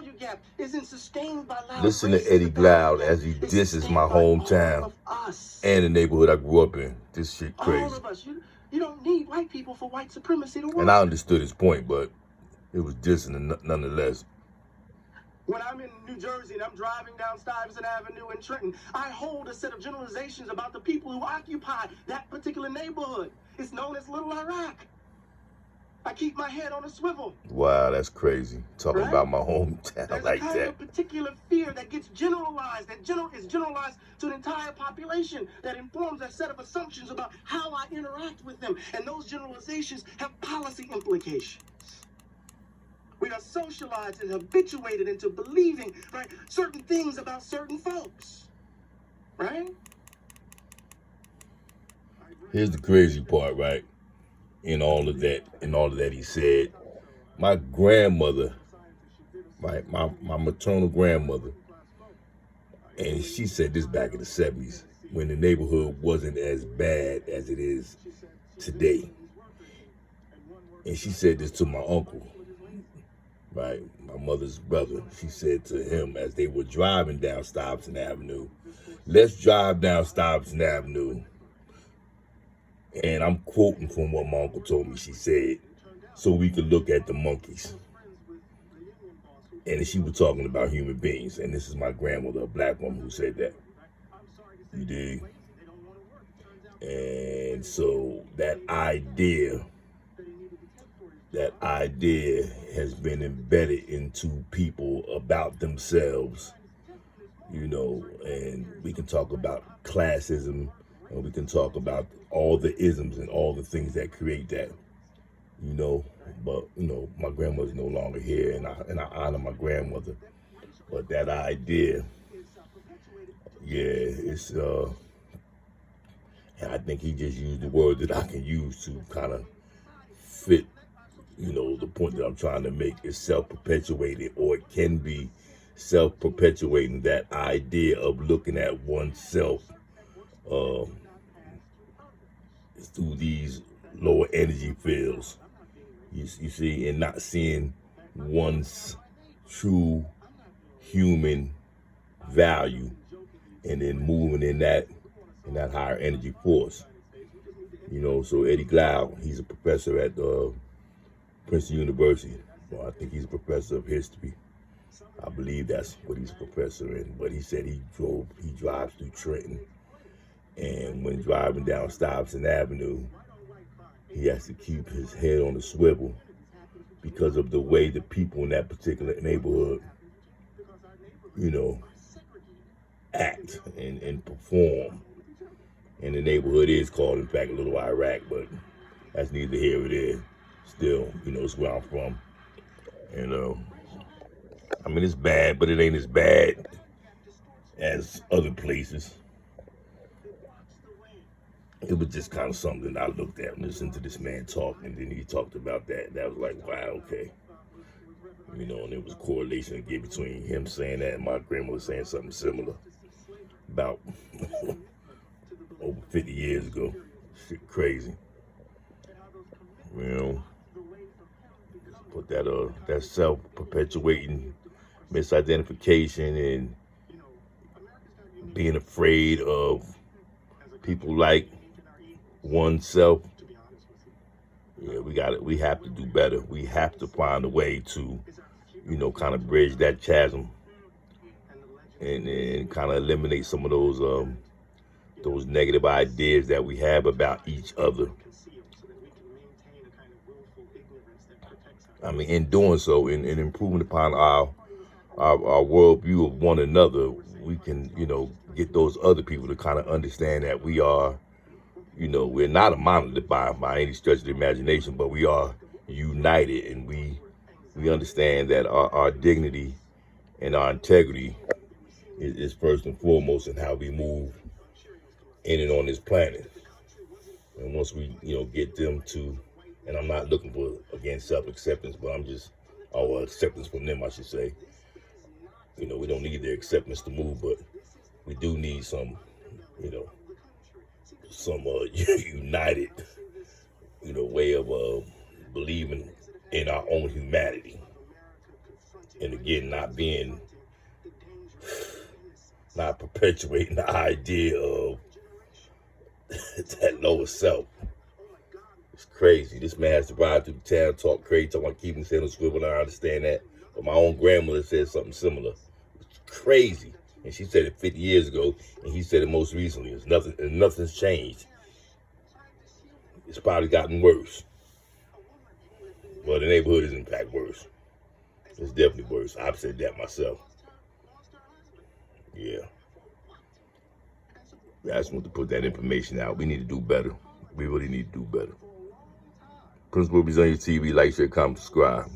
value gap isn't sustained by loud Listen to racism. Eddie The value Glaude gap as he is disses sustained my by all hometown of us. and the neighborhood I grew up in. This shit All crazy. of us. You don't need white people for white supremacy to work. And I understood his point, but it was dissing nonetheless. When I'm in New Jersey and I'm driving down Stuyvesant Avenue in Trenton, I hold a set of generalizations about the people who occupy that particular neighborhood. It's known as Little Iraq. I keep my head on a swivel. Wow, that's crazy. Talking Right? about my hometown There's like a kind that. of particular fear that gets generalized, that is generalized to an entire population, that informs a set of assumptions about how I interact with them. And those generalizations have policy implications. We are socialized and habituated into believing, right, certain things about certain folks, right? Here's the crazy part, right? In all of that he said, my grandmother, my maternal grandmother, and she said this back in the 70s when the neighborhood wasn't as bad as it is today. And she said this to my uncle, right, my mother's brother. She said to him as they were driving down Stuyvesant Avenue, let's drive down Stuyvesant Avenue. And I'm quoting from what my uncle told me. She said, so we could look at the monkeys. And she was talking about human beings. And this is my grandmother, a black woman, who said that. You dig? And so that idea has been embedded into people about themselves, you know, and we can talk about classism, and we can talk about all the isms and all the things that create that, you know. But, you know, my grandmother's no longer here, and I honor my grandmother. But that idea, yeah, it's, and I think he just used the word that I can use to kind of fit, you know, the point that I'm trying to make is self-perpetuating, or it can be self-perpetuating, that idea of looking at oneself through these lower energy fields, you see, and not seeing one's true human value, and then moving in that higher energy force. You know, so Eddie Glaude, he's a professor at Princeton University. Well, I think he's a professor of history. I believe that's what he's a professor in. But he said he drives through Trenton, and when driving down Stuyvesant Avenue, he has to keep his head on a swivel because of the way the people in that particular neighborhood, you know, act and perform. And the neighborhood is called, in fact, Little Iraq, but that's neither here or there. Still, you know, it's where I'm from. And I mean, it's bad, but it ain't as bad as other places. It was just kind of something that I looked at and listened to this man talk, and then he talked about that. That was like, wow, okay. You know, and there was a correlation again between him saying that and my grandmother saying something similar about over 50 years ago. Shit crazy. You know, but that self-perpetuating misidentification and being afraid of people like oneself, yeah, we have to do better. We have to find a way to, you know, kind of bridge that chasm and kind of eliminate some of those negative ideas that we have about each other. I mean, in doing so, in improving upon our worldview of one another, we can, you know, get those other people to kind of understand that we are, you know, we're not a monolith by any stretch of the imagination, but we are united, and we understand that our dignity and our integrity is first and foremost in how we move in and on this planet. And once we, you know, get them to, and I'm not looking for, again, self-acceptance, but I'm just, or acceptance from them, I should say. You know, we don't need their acceptance to move, but we do need some, you know, some united, you know, way of believing in our own humanity. And again, not perpetuating the idea of that lower self. It's crazy. This man has to ride through the town, talk crazy, talk about keeping his head on the swivel, and I understand that. But my own grandmother said something similar. It's crazy. And she said it 50 years ago, and he said it most recently. Nothing's changed. It's probably gotten worse. Well, the neighborhood is in fact worse. It's definitely worse. I've said that myself. Yeah. I just want to put that information out. We need to do better. We really need to do better. Prince Boobies on your TV. Like, share, comment, subscribe.